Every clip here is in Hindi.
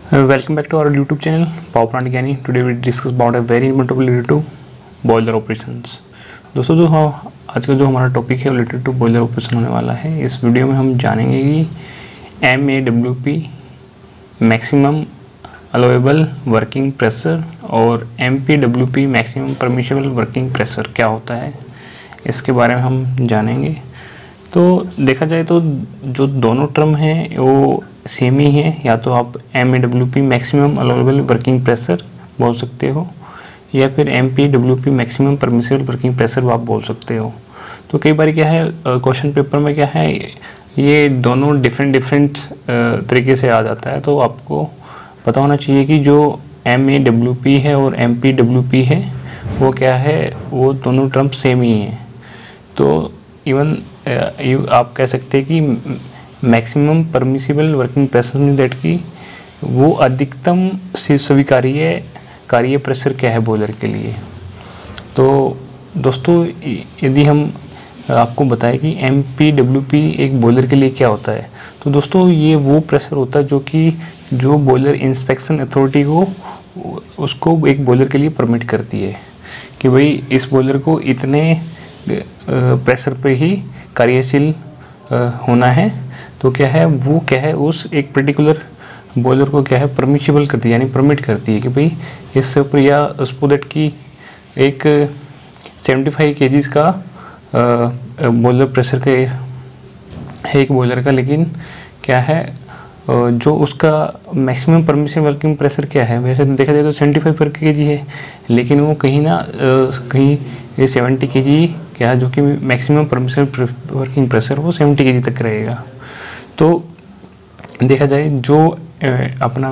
Welcome back to our YouTube channel Power Plant Gyani. Today we discuss about a very important topic related to boiler operations. दोस्तों जो आज का जो हमारा टॉपिक है रिलेटेड टू बॉयलर ऑपरेशन होने वाला है। इस वीडियो में हम जानेंगे कि MAWP maximum allowable working pressure और MPWP maximum permissible working pressure क्या होता है, इसके बारे में हम जानेंगे। तो देखा जाए तो जो दोनों टर्म हैं वो सेम ही है, या तो आप MAWP maximum allowable working pressure बोल सकते हो या फिर MPWP maximum permissible working pressure आप बोल सकते हो। तो कई बार क्या है क्वेश्चन पेपर में क्या है ये दोनों डिफरेंट तरीके से आ जाता है। तो आपको पता होना चाहिए कि जो MAWP है और MPWP है वो क्या है, वो दोनों टर्म सेम ही हैं। तो इवन आप कह सकते हैं कि maximum permissible working pressure mean that की वो अधिकतम स्वीकार्य कार्य प्रेशर क्या है बॉयलर के लिए। तो दोस्तों यदि हम आपको बताएं कि MPWP एक बॉयलर के लिए क्या होता है, तो दोस्तों ये वो प्रेशर होता है जो बॉयलर इंस्पेक्शन अथॉरिटी को उसको एक बॉयलर के लिए परमिट करती है कि भाई इस बॉयलर को इतने प्रेशर पे ही कार्यशील होना है। तो क्या है वो क्या है उस एक पर्टिकुलर बॉयलर को क्या है परमिशिबल करती है, यानी परमिट करती है कि भाई इससे ऊपर या उस प्रोडक्ट की एक 75 kg का बॉयलर प्रेशर के है एक बॉयलर का, लेकिन क्या है जो उसका मैक्सिमम परमिसिबल वर्किंग प्रेशर क्या है, वैसे तो देखा जाए तो 75 kg है, लेकिन वो कहीं 70 kg क्या है जो कि मैक्सिमम परमिसिबल वर्किंग प्रेशर वो 70 kg तक रहेगा। तो देखा जाए जो अपना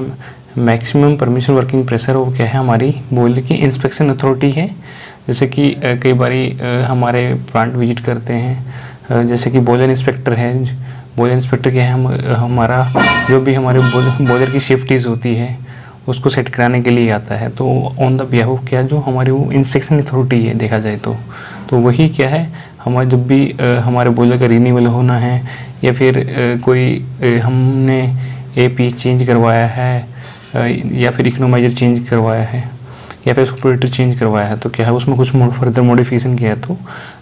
मैक्सिमम परमिसिबल वर्किंग प्रेशर वो क्या है हमारी बॉयलर की इंस्पेक्शन अथॉरिटी है। जैसे कि कई बारी हमारे प्लांट विजिट करते हैं, जैसे कि बॉयलर इंस्पेक्टर है। बॉयलर इंस्पेक्टर क्या है हमारा जो भी हमारे बॉयलर की सेफ्टीज़ होती है उसको सेट कराने के लिए आता है। तो ऑन द बिहाफ ऑफ क्या जो हमारी वो इंस्पेक्शन अथॉरिटी है देखा जाए तो वही क्या है हमारे जब भी हमारे बॉयलर का रिन्यूअल होना है या फिर कोई हमने AP चेंज करवाया है या फिर इकोनोमाइजर चेंज करवाया है या फिर सुपरेटर चेंज करवाया है, तो क्या है उसमें कुछ फर्दर मॉडिफिकेशन किया है। तो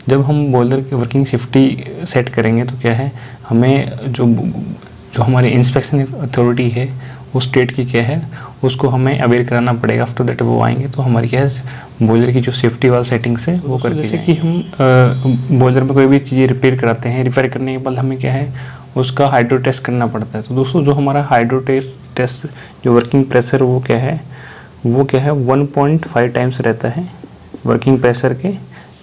जब हम बॉयलर की वर्किंग सेफ्टी सेट करेंगे तो क्या है हमें जो हमारी इंस्पेक्शन अथॉरिटी है उस स्टेट की क्या है उसको हमें अवेयर कराना पड़ेगा। आफ्टर दैट वो आएंगे तो हमारी क्या है बॉयलर की जो सेफ्टी वाला सेटिंग्स है वो करके जैसे कि हम बॉयलर में कोई भी चीज़ें रिपेयर कराते हैं, रिपेयर करने के बाद हमें क्या है उसका हाइड्रो टेस्ट करना पड़ता है। तो दोस्तों जो हमारा हाइड्रो टेस्ट जो वर्किंग प्रेशर वो क्या है 1.5 टाइम्स रहता है वर्किंग प्रेशर के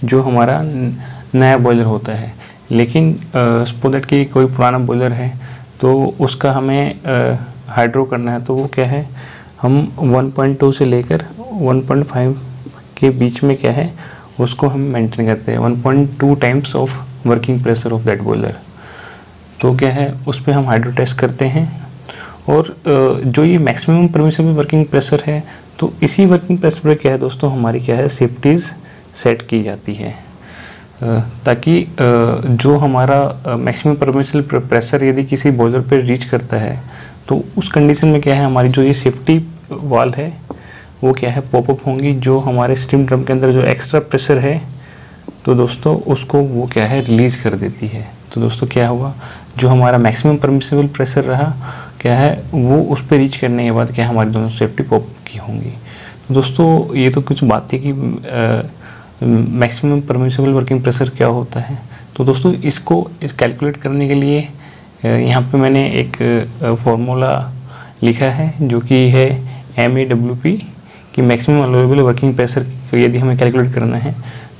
जो हमारा नया बॉयलर होता है। लेकिन सपोज दैट कि कोई पुराना बॉयलर है तो उसका हमें हाइड्रो करना है, तो वो क्या है हम 1.2 से लेकर 1.5 के बीच में क्या है उसको हम मेंटेन करते हैं 1.2 times of working pressure of that boiler. तो क्या है उस पर हम हाइड्रो टेस्ट करते हैं। और जो ये मैक्सिमम परमिसिबल वर्किंग प्रेशर है तो इसी वर्किंग प्रेशर पर क्या है दोस्तों हमारी क्या है सेफ्टीज़ सेट की जाती है, ताकि जो हमारा मैक्सिमम परमिसिबल प्रेशर यदि किसी बॉयलर पर रीच करता है तो उस कंडीशन में क्या है हमारी जो ये सेफ्टी वाल है वो क्या है पॉपअप होंगी, जो हमारे स्टीम ड्रम के अंदर जो एक्स्ट्रा प्रेशर है तो दोस्तों उसको वो क्या है रिलीज कर देती है। तो दोस्तों क्या हुआ जो हमारा मैक्सिमम परमिसिबल प्रेशर रहा क्या है वो उस पर रीच करने के बाद क्या हमारी दोनों सेफ्टी पॉपअप की होंगी। तो दोस्तों ये तो कुछ बात थी कि मैक्सिमम परमिसिबल वर्किंग प्रेशर क्या होता है। तो दोस्तों इसको कैलकुलेट करने के लिए यहाँ पे मैंने एक फॉर्मूला लिखा है जो कि है MAWP की मैक्सिमम अलाउएबल वर्किंग प्रेशर यदि हमें कैलकुलेट करना है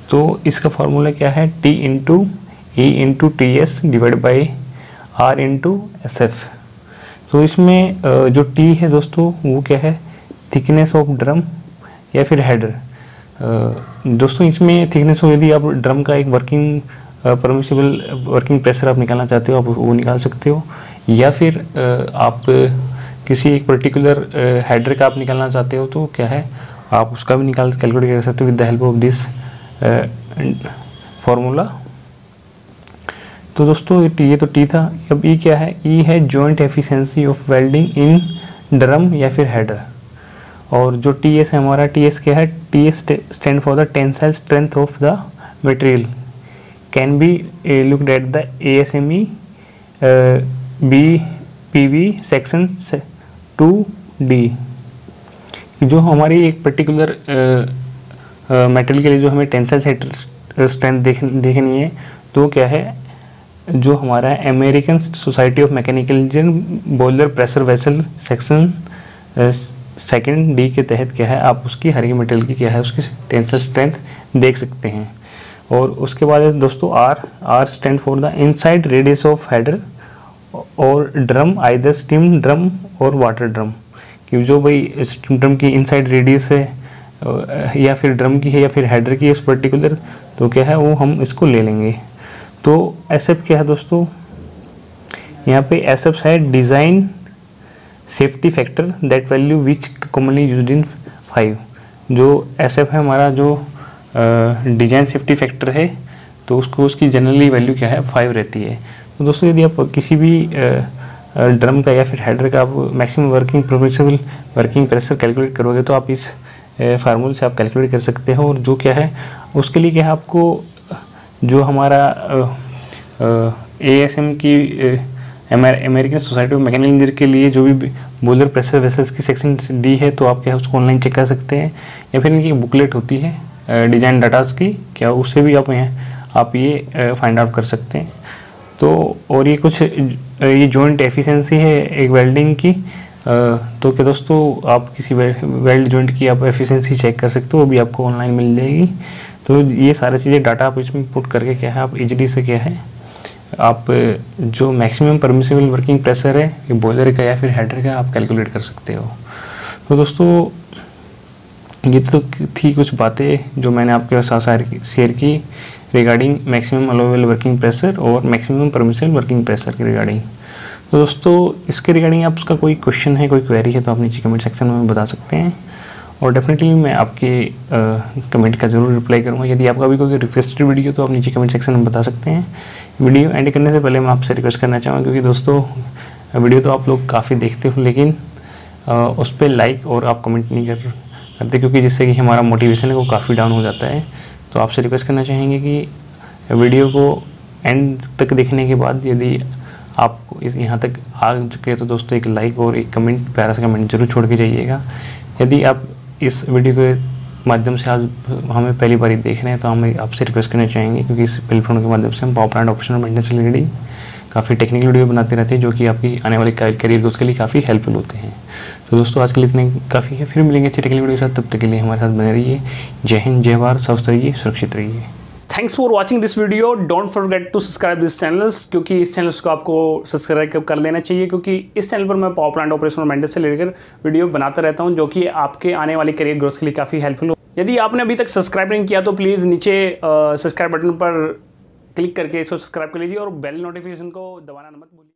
तो इसका फार्मूला क्या है T × E × TS divide by R × SF। तो इसमें जो T है दोस्तों वो क्या है थिकनेस ऑफ ड्रम या फिर हेडर। दोस्तों इसमें थिकनेस हो यदि आप ड्रम का एक वर्किंग परमिसिबल वर्किंग प्रेशर आप निकालना चाहते हो आप वो निकाल सकते हो, या फिर आप किसी एक पर्टिकुलर हेडर का आप निकालना चाहते हो तो क्या है आप उसका भी कैलकुलेट कर सकते हो with the help of this formula. तो दोस्तों ये तो टी था। अब ई क्या है? ई है joint efficiency of welding in drum या फिर हेडर। और जो टी एस है हमारा, टी एस क्या है, T S stand for the tensile strength of the material, can be looked at the ASME BPV section 2D। जो हमारी एक पर्टिकुलर मेटल के लिए जो हमें टेंसाइल स्ट्रेंथ देखनी है, तो क्या है, जो हमारा American society of mechanical engineer boiler pressure vessel section 2D के तहत क्या है, आप उसकी हर एक मटेरियल की क्या है उसकी टेंसाइल स्ट्रेंथ देख सकते हैं। और उसके बाद दोस्तों R stand for the inside radius of header और ड्रम, आइदर स्टीम ड्रम और वाटर ड्रम, कि जो भाई स्टीम ड्रम की इनसाइड रेडियस है या फिर ड्रम की है या फिर हेडर की है उस पर्टिकुलर, तो क्या है वो हम इसको ले लेंगे। तो एसएफ क्या है दोस्तों, यहाँ पे एसएफ है design safety factor that value which commonly used in 5। जो एसएफ है हमारा जो डिज़ाइन सेफ्टी फैक्टर है, तो उसकी जनरली वैल्यू क्या है 5 रहती है। तो दोस्तों यदि आप किसी भी ड्रम का या फिर हेडर का आप maximum working permissible working pressure calculate करोगे, तो आप इस फार्मूले से आप कैलकुलेट कर सकते हो। और जो क्या है उसके लिए क्या है, आपको जो हमारा ASM की American society of mechanical engineer के लिए जो भी बॉयलर प्रेशर वेसल्स की सेक्शन डी है, तो आप क्या है उसको ऑनलाइन चेक कर सकते हैं, या फिर इनकी बुकलेट होती है डिज़ाइन डाटास की, क्या उससे भी आप ये फाइंड आउट कर सकते हैं। तो और ये कुछ ये जॉइंट एफिशिएंसी है एक वेल्डिंग की, तो क्या दोस्तों आप किसी वेल्ड जॉइंट की आप एफिशिएंसी चेक कर सकते हो, वो भी आपको ऑनलाइन मिल जाएगी। तो ये सारी चीज़ें डाटा आप इसमें पुट करके क्या है आप इजीली से क्या है आप जो मैक्सिमम परमिसिबल वर्किंग प्रेशर है बॉयलर का या फिर हेडर का आप कैलकुलेट कर सकते हो। तो दोस्तों ये तो थी कुछ बातें जो मैंने आपके साथ शेयर की regarding maximum allowable working pressure और मैक्सिमम परमिसिबल वर्किंग प्रेशर के रिगार्डिंग। तो दोस्तों इसके रिगार्डिंग आप उसका कोई क्वेश्चन है, कोई क्वेरी है, तो आप नीचे कमेंट सेक्शन में बता सकते हैं, और डेफिनेटली मैं आपके कमेंट का ज़रूर रिप्लाई करूँगा। यदि आपका भी कोई रिक्वेस्टेड वीडियो तो आप नीचे कमेंट सेक्शन में बता सकते हैं। वीडियो एंड करने से पहले मैं आपसे रिक्वेस्ट करना चाहूँगा, क्योंकि दोस्तों वीडियो तो आप लोग काफ़ी देखते हो, लेकिन उस पर लाइक और आप कमेंट नहीं करते, क्योंकि जिससे कि हमारा मोटिवेशन है वो काफ़ी डाउन हो जाता है। तो आपसे रिक्वेस्ट करना चाहेंगे कि वीडियो को एंड तक देखने के बाद यदि आप इस यहाँ तक आ चुके हैं, तो दोस्तों एक लाइक और एक कमेंट, प्यारा सा कमेंट जरूर छोड़ के जाइएगा। यदि आप इस वीडियो के माध्यम से आज हमें पहली बार देख रहे हैं, तो हम आपसे रिक्वेस्ट करना चाहेंगे, क्योंकि इस प्लेटफॉर्म के माध्यम से हम पावर प्लांट ऑपरेशन और मेंटेनेंस से रिलेटेड काफ़ी टेक्निकल वीडियो बनाते रहते हैं, जो कि आपकी आने वाले करियर ग्रोथ के लिए काफ़ी हेल्पफुल होते हैं। तो दोस्तों आज के लिए इतने काफ़ी है, फिर मिलेंगे अच्छे टेक्निकल वीडियो के साथ। तब तक के लिए हमारे साथ बने रहिए। जय हिंद, जय भारत, स्वस्थ रहिए, सुरक्षित रहिए। Thanks for watching this video. Don't forget to subscribe this channels, क्योंकि इस चैनल्स को आपको सब्सक्राइब कर लेना चाहिए, क्योंकि इस चैनल पर मैं पावर प्लांट ऑपरेशन और मेंटेनेंस से लेकर वीडियो बनाता रहता हूं, जो कि आपके आने वाले करियर ग्रोथ के लिए काफ़ी हेल्पफुल हो। यदि आपने अभी तक सब्सक्राइब नहीं किया तो प्लीज़ नीचे सब्सक्राइब बटन पर क्लिक करके इसको सब्सक्राइब कर लीजिए और बेल नोटिफिकेशन को दबाना मत भूलिए।